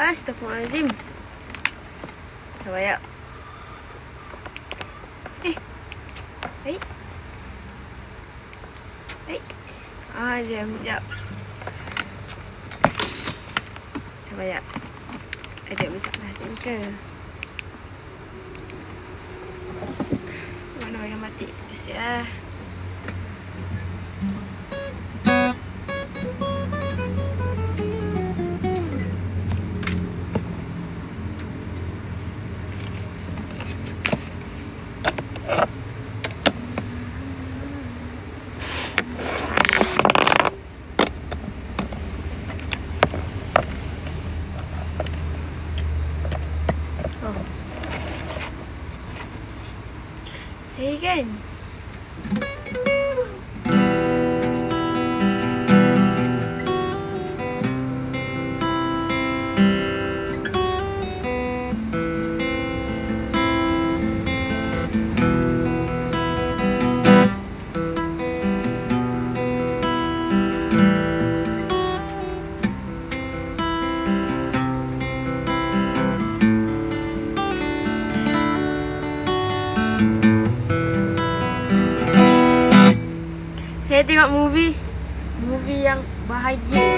Astaghfirullahaladzim. Sabar ya. Baik. Baik. Sekejap. Sabar ya. Ada masalah ni ke? Mana yang mati? Siap. Saya kan saya tengok movie yang bahagia.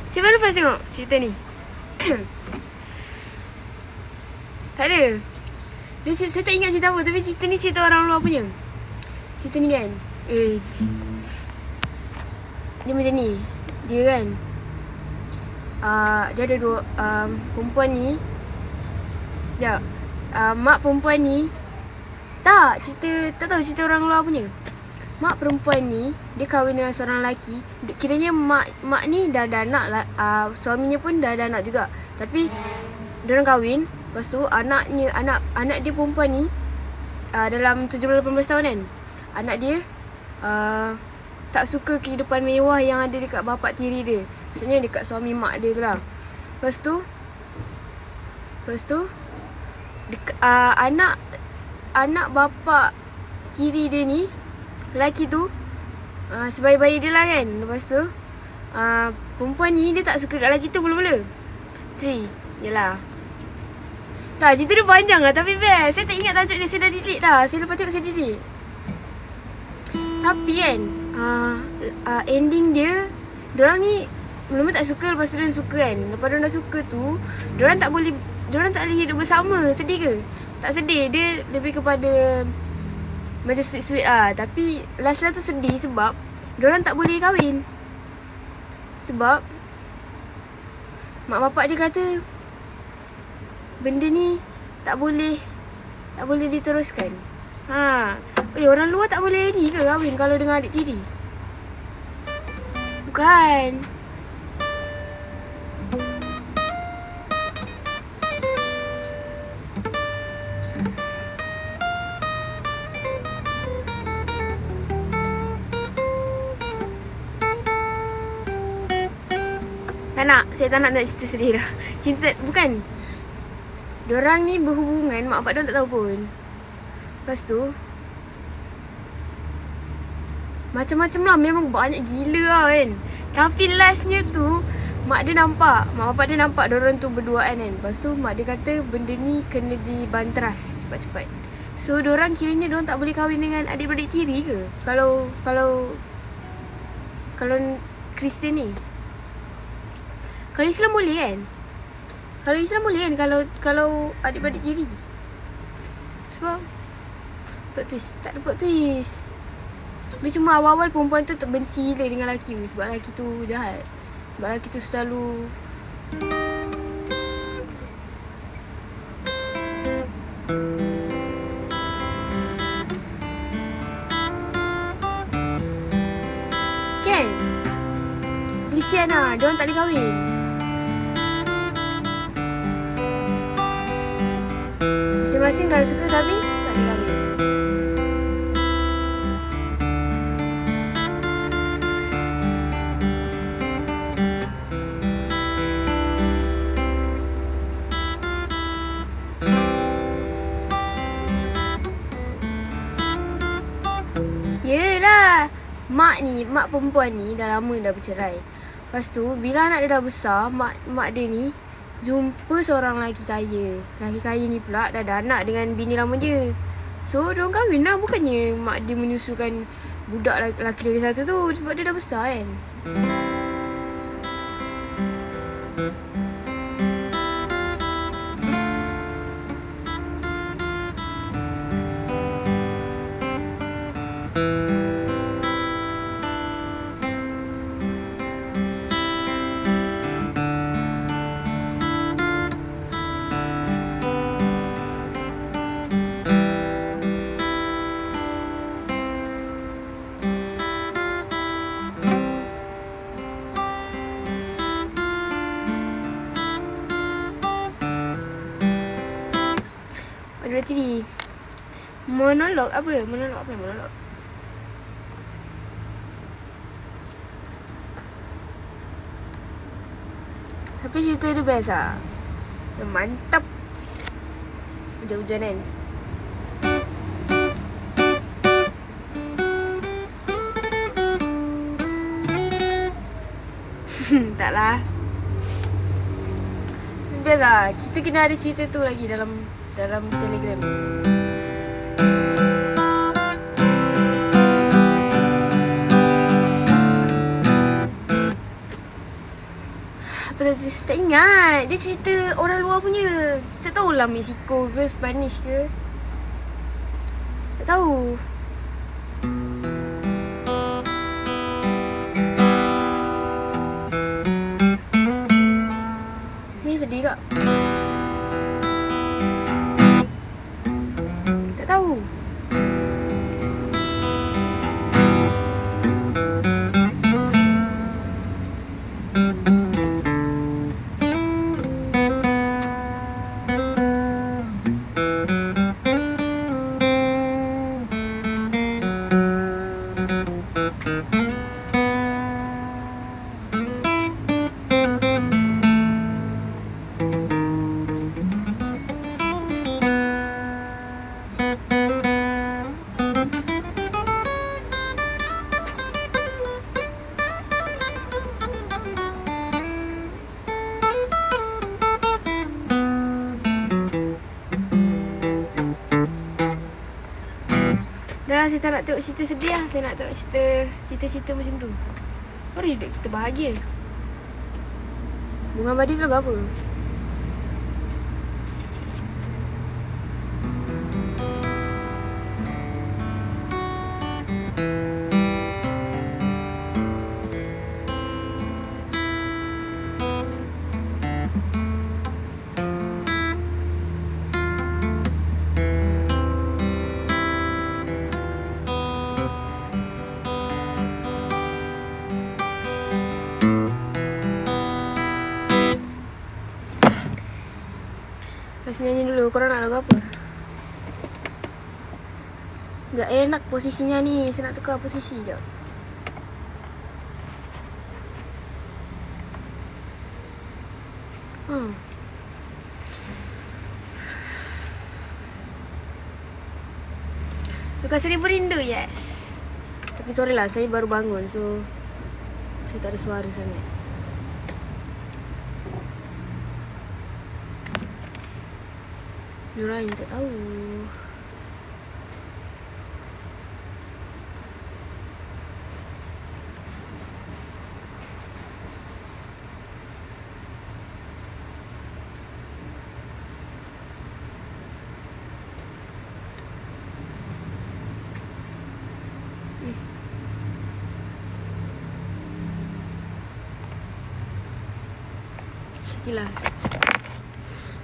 Siapa lepas tengok cerita ni? Tak ada. Saya tak ingat cerita apa, tapi cerita ni cerita orang luar punya. Cerita ni kan, dia macam ni. Dia kan, dia ada dua perempuan ni. Mak perempuan ni, tak tahu cerita orang luar punya. Mak perempuan ni dia kahwin dengan seorang lelaki. Kiranya mak ni dah ada anak lah, suaminya pun dah ada anak juga. Tapi diorang kahwin. Lepas tu anak dia perempuan ni dalam 17-18 tahun kan. Anak dia tak suka kehidupan mewah yang ada dekat bapak tiri dia. Maksudnya dekat suami mak dia tu lah. Lepas tu anak bapak tiri dia ni, lelaki tu, sebaik-baik dia lah kan. Lepas tu perempuan ni dia tak suka kat lelaki tu mula-mula. 3. Yelah. Tak, cerita dia panjang lah tapi best. Saya tak ingat tajuk dia, saya dah delete dah. Saya lepas tengok saya delete. Tapi kan ending dia, diorang ni mula-mula tak suka, lepas tu diorang suka kan. Lepas diorang dah suka tu, diorang tak boleh hidup bersama. Sedih ke? Tak sedih. Dia lebih kepada macam sweet-sweet lah. Tapi last tu sedih sebab diorang tak boleh kahwin. Sebab mak bapak dia kata benda ni tak boleh diteruskan. Orang luar tak boleh ni ke kahwin kalau dengan adik tiri? Bukan. Saya tak nak cerita sedih dah. Cinta, bukan. Diorang ni berhubungan, mak bapak diorang tak tahu pun. Lepas tu macam-macam lah, memang banyak gila lah kan. Tapi lastnya tu mak bapak dia nampak diorang tu berduaan kan. Lepas tu mak dia kata benda ni kena dibanteras cepat-cepat. So diorang kiranya diorang tak boleh kahwin dengan adik-beradik tiri ke? Kalau Kristian ni. Kalau Islam boleh kan? Kalau adik-beradik tiri. Sebab plot twist. Tak ada plot twist. Dia cuma awal-awal perempuan tu terbenci gila dengan lelaki tu. Sebab lelaki tu jahat. Sebab lelaki tu selalu kan? Kesian lah, diorang tak boleh kahwin. Masing-masing dah suka tapi tak boleh kahwin. mak perempuan ni dah lama dah bercerai. Lepas tu bila anak dia dah besar, mak dia ni jumpa seorang lelaki kaya. Lelaki kaya ni pula dah ada anak dengan bini lama dia. So diorang kahwin lah. Bukannya mak dia menyusukan budak lelaki satu tu sebab dia dah besar kan. Berarti monolog apa? Monolog. Tapi cerita dia best lah. Dia mantap. Hujan-hujanan. Taklah. Best lah. Kita kena ada cerita tu lagi dalam Telegram. Apa tadi? Tak ingat. Dia cerita orang luar punya. Tak tahulah Mexico ke Spanish ke. Tak tahu. Ni sedih kak. Tak tahu. Dah, saya tak nak tengok cerita sedih lah. Saya nak tengok cerita macam tu. Baru hidup kita bahagia. Bunga Abadi tu lagu apa? Kasih nyanyi dulu. Korang nak lagu apa? Tak enak posisinya ni. Saya nak tukar posisi sekejap. Tukar Seribu Rindu, yes. Tapi sorry lah, saya baru bangun. So saya tak ada suara sangat. Diorang tak tahu. Syakilah.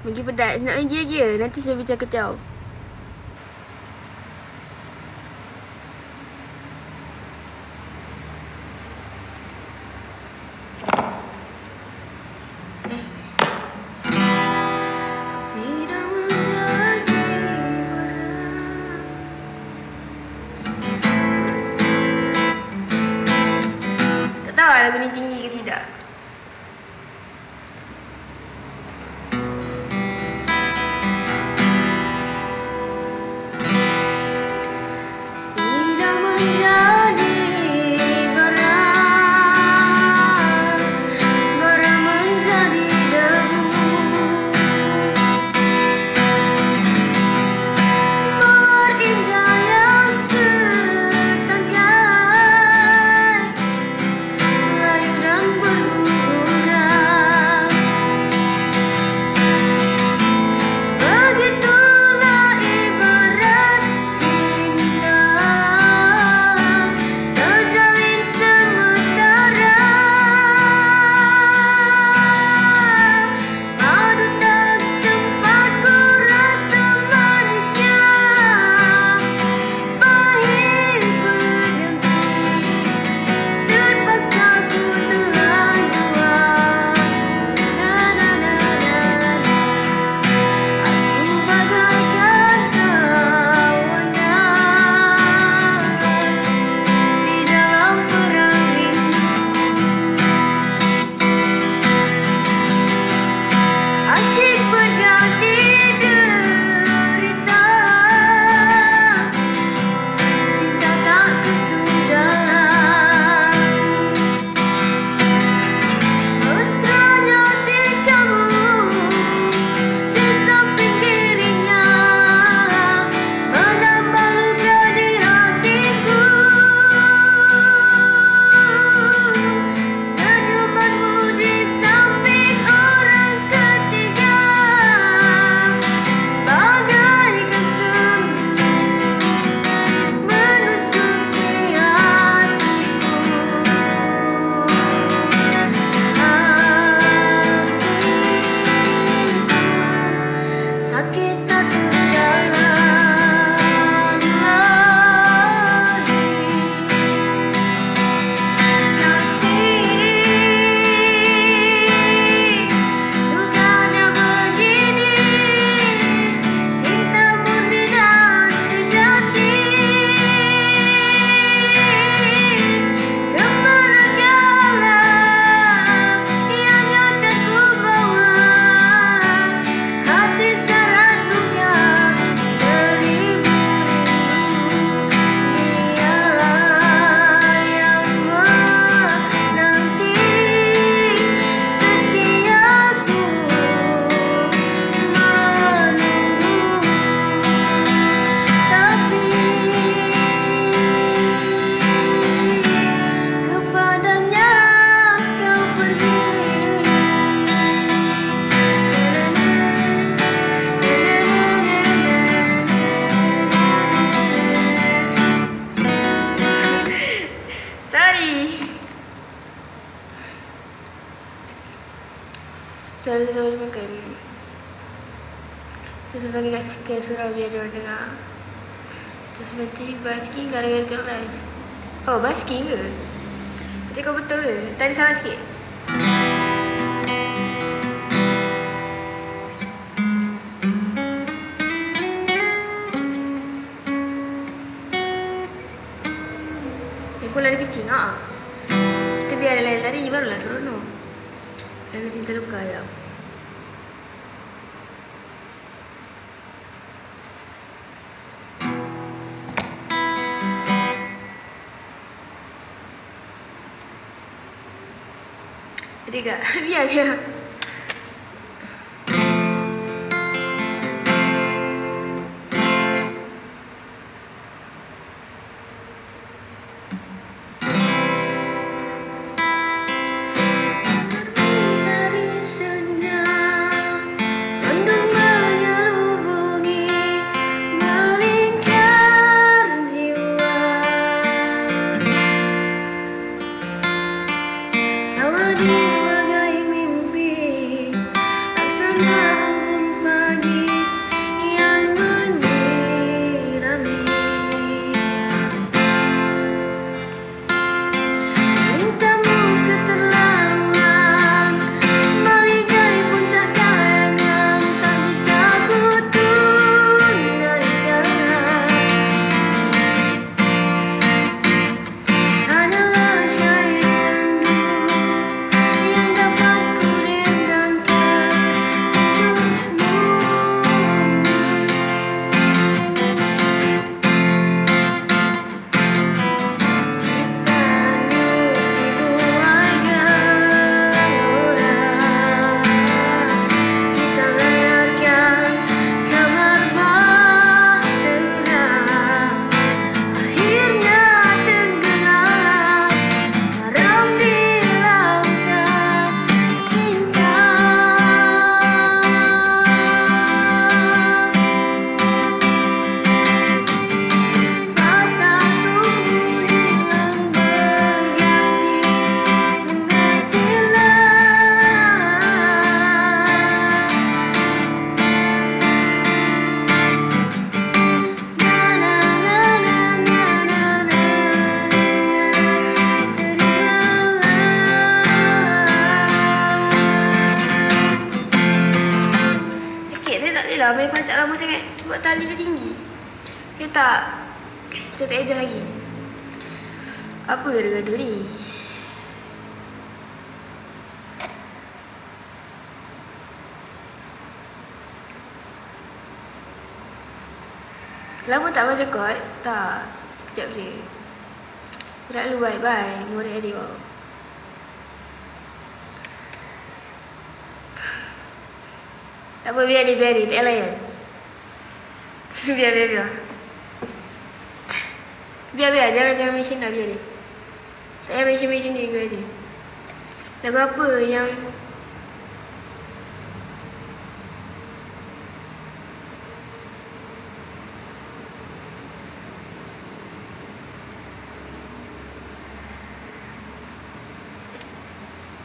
Bagi pedas. Nak lagi ya. Nanti saya bincang ketiau. Tak tahu lagu ni tinggi ke tidak. sudah boleh makan. Saya bagi kat surau biar diorang dengar. Terus nanti basking gara-gara tengok live. Oh, basking ke? Nanti kau betul ke? Tadi salah sikit. Dia pun lari pitching lah. Kita biar lari barulah seronok. Kerana sini terluka ya. Jadi kak, biar je. Main pancak lama sangat sebab tali dia tinggi. Saya tak adjust lagi. Apa gaduh-gaduh ni? Lama tak baca kod? Tak. Sekejap je. Gerak lu bye. Murid adik bawah. Tak apa, biar dia. Tak payah layan. Biar. Jangan mention dah, biar dia. Tak payah mention dia, biar je. Lagu apa yang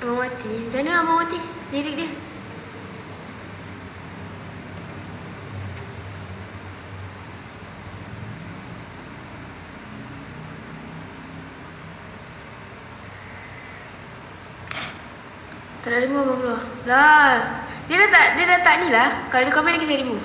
Abang Mati? Macam mana Abang Mati? Lirik dia. Tak ada remove abang keluar. Lah. Dia dah tak ni lah. Kalau dia komen lagi saya remove.